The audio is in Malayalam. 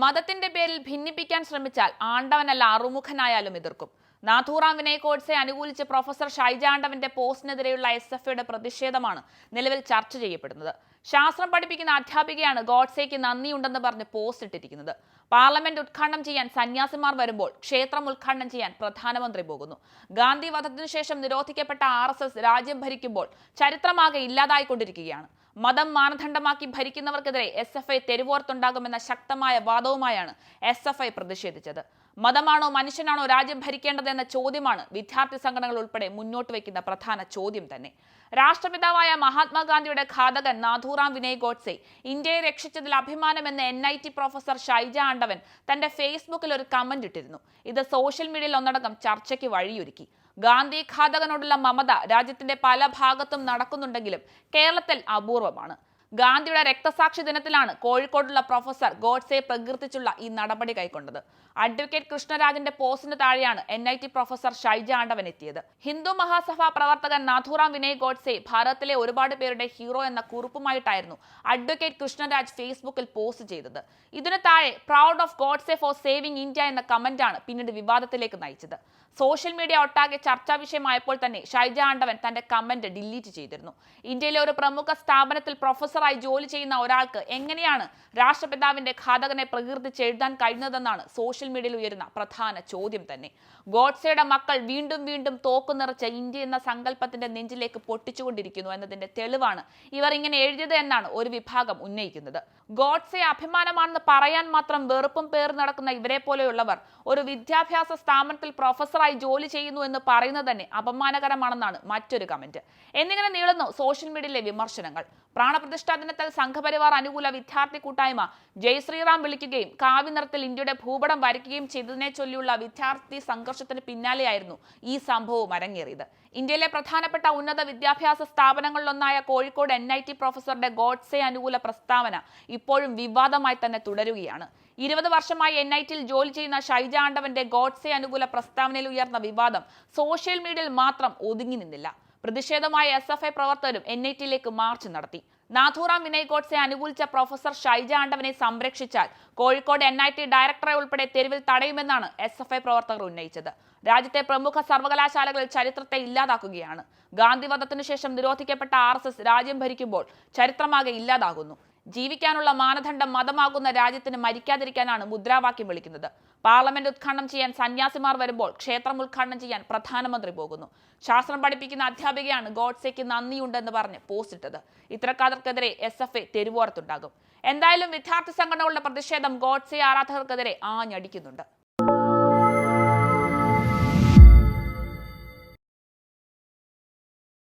മതത്തിന്റെ പേരിൽ ഭിന്നിപ്പിക്കാൻ ശ്രമിച്ചാൽ ആണ്ടവനല്ല അറുമുഖനായാലും എതിർക്കും. നാഥൂറാം വിനയ് ഗോഡ്സെ അനുകൂലിച്ച് പ്രൊഫസർ ഷൈജ ആണ്ടവന്റെ പോസ്റ്റിനെതിരെയുള്ള SFIയുടെ പ്രതിഷേധമാണ് നിലവിൽ ചർച്ച ചെയ്യപ്പെടുന്നത്. ശാസ്ത്രം പഠിപ്പിക്കുന്ന അധ്യാപികയാണ് ഗോഡ്സെയ്ക്ക് നന്ദിയുണ്ടെന്ന് പറഞ്ഞ് പോസ്റ്റ് ഇട്ടിരിക്കുന്നത്. പാർലമെന്റ് ഉദ്ഘാടനം ചെയ്യാൻ സന്യാസിമാർ വരുമ്പോൾ ക്ഷേത്രം ഉദ്ഘാടനം ചെയ്യാൻ പ്രധാനമന്ത്രി പോകുന്നു. ഗാന്ധി വധത്തിനു ശേഷം നിരോധിക്കപ്പെട്ട RSS രാജ്യം ഭരിക്കുമ്പോൾ ചരിത്രമാകെ ഇല്ലാതായിക്കൊണ്ടിരിക്കുകയാണ്. മതം മാനദണ്ഡമാക്കി ഭരിക്കുന്നവർക്കെതിരെ SFI തെരുവോർത്തുണ്ടാകുമെന്ന ശക്തമായ വാദവുമായാണ് SFI പ്രതിഷേധിച്ചത്. മതമാണോ മനുഷ്യനാണോ രാജ്യം ഭരിക്കേണ്ടതെന്ന ചോദ്യമാണ് വിദ്യാർത്ഥി സംഘടനകൾ ഉൾപ്പെടെ മുന്നോട്ട് വയ്ക്കുന്ന പ്രധാന ചോദ്യം തന്നെ. രാഷ്ട്രപിതാവായ മഹാത്മാഗാന്ധിയുടെ ഘാതകൻ നാഥൂറാം വിനയ് ഗോഡ്സെ ഇന്ത്യയെ രക്ഷിച്ചതിൽ അഭിമാനമെന്ന് NIT പ്രൊഫസർ ഷൈജ ആണ്ടവൻ തന്റെ ഫേസ്ബുക്കിൽ ഒരു കമന്റ് ഇട്ടിരുന്നു. ഇത് സോഷ്യൽ മീഡിയയിൽ ഒന്നടങ്കം ചർച്ചയ്ക്ക് വഴിയൊരുക്കി. ഗാന്ധി ഘാതകനോടുള്ള മമത രാജ്യത്തിന്റെ പല ഭാഗത്തും നടക്കുന്നുണ്ടെങ്കിലും കേരളത്തിൽ അപൂർവമാണ്. ഗാന്ധിയുടെ രക്തസാക്ഷി ദിനത്തിലാണ് കോഴിക്കോടുള്ള പ്രൊഫസർ ഗോഡ്സെ പ്രകീർത്തിച്ചുള്ള ഈ നടപടി കൈക്കൊണ്ടത്. അഡ്വക്കേറ്റ് കൃഷ്ണരാജിന്റെ പോസ്റ്റിന് താഴെയാണ് NIT പ്രൊഫസർ ഷൈജ ആണ്ടവൻ എത്തിയത്. ഹിന്ദു മഹാസഭ പ്രവർത്തകൻ നാഥൂറാം വിനയ് ഗോഡ്സെ ഭാരതത്തിലെ ഒരുപാട് പേരുടെ ഹീറോ എന്ന കുറിപ്പുമായിട്ടായിരുന്നു അഡ്വക്കേറ്റ് കൃഷ്ണരാജ് ഫേസ്ബുക്കിൽ പോസ്റ്റ് ചെയ്തത്. ഇതിനു താഴെ proud of Godse for saving India എന്ന കമന്റാണ് പിന്നീട് വിവാദത്തിലേക്ക് നയിച്ചത്. സോഷ്യൽ മീഡിയ ഒട്ടാകെ ചർച്ചാ വിഷയമായപ്പോൾ തന്നെ ഷൈജ ആണ്ടവൻ തന്റെ കമന്റ് ഡിലീറ്റ് ചെയ്തിരുന്നു. ഇന്ത്യയിലെ ഒരു പ്രമുഖ സ്ഥാപനത്തിൽ പ്രൊഫസറായി ജോലി ചെയ്യുന്ന ഒരാൾക്ക് എങ്ങനെയാണ് രാഷ്ട്രപിതാവിന്റെ ഘാതകനെ പ്രകീർത്തിച്ച് എഴുതാൻ കഴിയുന്നതെന്നാണ് സോഷ്യൽ മീഡിയയിൽ ഉയരുന്ന പ്രധാന ചോദ്യം തന്നെ. ഗോഡ്സെയുടെ മക്കൾ വീണ്ടും വീണ്ടും തോക്കു നിറച്ച ഇന്ത്യ എന്ന സങ്കല്പത്തിന്റെ നെഞ്ചിലേക്ക് പൊട്ടിച്ചുകൊണ്ടിരിക്കുന്നു എന്നതിന്റെ തെളിവാണ് ഇവർ ഇങ്ങനെ എഴുതിയത് എന്നാണ് ഒരു വിഭാഗം ഉന്നയിക്കുന്നത്. ഗോഡ്സെ അഭിമാനമാണെന്ന് പറയാൻ മാത്രം വെറുപ്പും പേറി നടക്കുന്ന ഇവരെ പോലെയുള്ളവർ ഒരു വിദ്യാഭ്യാസ സ്ഥാപനത്തിൽ പ്രൊഫസറായി ജോലി ചെയ്യുന്നു എന്ന് പറയുന്നത് തന്നെ അപമാനകരമാണെന്നാണ് മറ്റൊരു കമന്റ്. എന്നിങ്ങനെ നീളുന്നു സോഷ്യൽ മീഡിയയിലെ വിമർശനങ്ങൾ. പ്രാണപ്രതിഷ്ഠാ ദിനത്തിൽ സംഘപരിവാർ അനുകൂല വിദ്യാർത്ഥി കൂട്ടായ്മ ജയ് ശ്രീറാം വിളിക്കുകയും കാവ്യനിറത്തിൽ ഇന്ത്യയുടെ ഭൂപടം വരയ്ക്കുകയും ചെയ്തതിനെ ചൊല്ലിയുള്ള വിദ്യാർത്ഥി സംഘർഷത്തിന് പിന്നാലെയായിരുന്നു ഈ സംഭവം അരങ്ങേറിയത്. ഇന്ത്യയിലെ പ്രധാനപ്പെട്ട ഉന്നത വിദ്യാഭ്യാസ സ്ഥാപനങ്ങളിലൊന്നായ കോഴിക്കോട് NIT പ്രൊഫസറുടെ ഗോഡ്സെ അനുകൂല പ്രസ്താവന ഇപ്പോഴും വിവാദമായി തന്നെ തുടരുകയാണ്. 20 വർഷമായി NITയിൽ ജോലി ചെയ്യുന്ന ഷൈജ ആണ്ടവന്റെ ഗോഡ്സെ അനുകൂല പ്രസ്താവനയിൽ ഉയർന്ന വിവാദം സോഷ്യൽ മീഡിയയിൽ മാത്രം ഒതുങ്ങി നിന്നില്ല. പ്രതിഷേധമായ SFI പ്രവർത്തകരും NITയിലേക്ക് മാർച്ച് നടത്തി. നാഥൂറാം വിനയ് ഗോഡ്സെ അനുകൂലിച്ച പ്രൊഫസർ ഷൈജ ആണ്ടവനെ സംരക്ഷിച്ചാൽ കോഴിക്കോട് NIT ഡയറക്ടറെ ഉൾപ്പെടെ തെരുവിൽ തടയുമെന്നാണ് SFI പ്രവർത്തകർ ഉന്നയിച്ചത്. രാജ്യത്തെ പ്രമുഖ സർവകലാശാലകളിൽ ചരിത്രത്തെ ഇല്ലാതാക്കുകയാണ്. ഗാന്ധി വധത്തിനു ശേഷം നിരോധിക്കപ്പെട്ട RSS രാജ്യം ഭരിക്കുമ്പോൾ ചരിത്രമാകെ ഇല്ലാതാകുന്നു. ജീവിക്കാനുള്ള മാനദണ്ഡം മതമാകുന്ന രാജ്യത്തിന് മരിക്കാതിരിക്കാനാണ് മുദ്രാവാക്യം വിളിക്കുന്നത്. പാർലമെന്റ് ഉദ്ഘാടനം ചെയ്യാൻ സന്യാസിമാർ വരുമ്പോൾ ക്ഷേത്രം ഉദ്ഘാടനം ചെയ്യാൻ പ്രധാനമന്ത്രി പോകുന്നു. ശാസ്ത്രം പഠിപ്പിക്കുന്ന അധ്യാപികയാണ് ഗോഡ്സെയ്ക്ക് നന്ദിയുണ്ടെന്ന് പറഞ്ഞ് പോസ്റ്റ് ഇട്ടത്. ഇത്തരക്കാർക്കെതിരെ SFI തെരുവോരത്തുണ്ടാകും. എന്തായാലും വിദ്യാർത്ഥി സംഘടനകളുടെ പ്രതിഷേധം ഗോഡ്സെ ആരാധകർക്കെതിരെ ആഞ്ഞടിക്കുന്നുണ്ട്.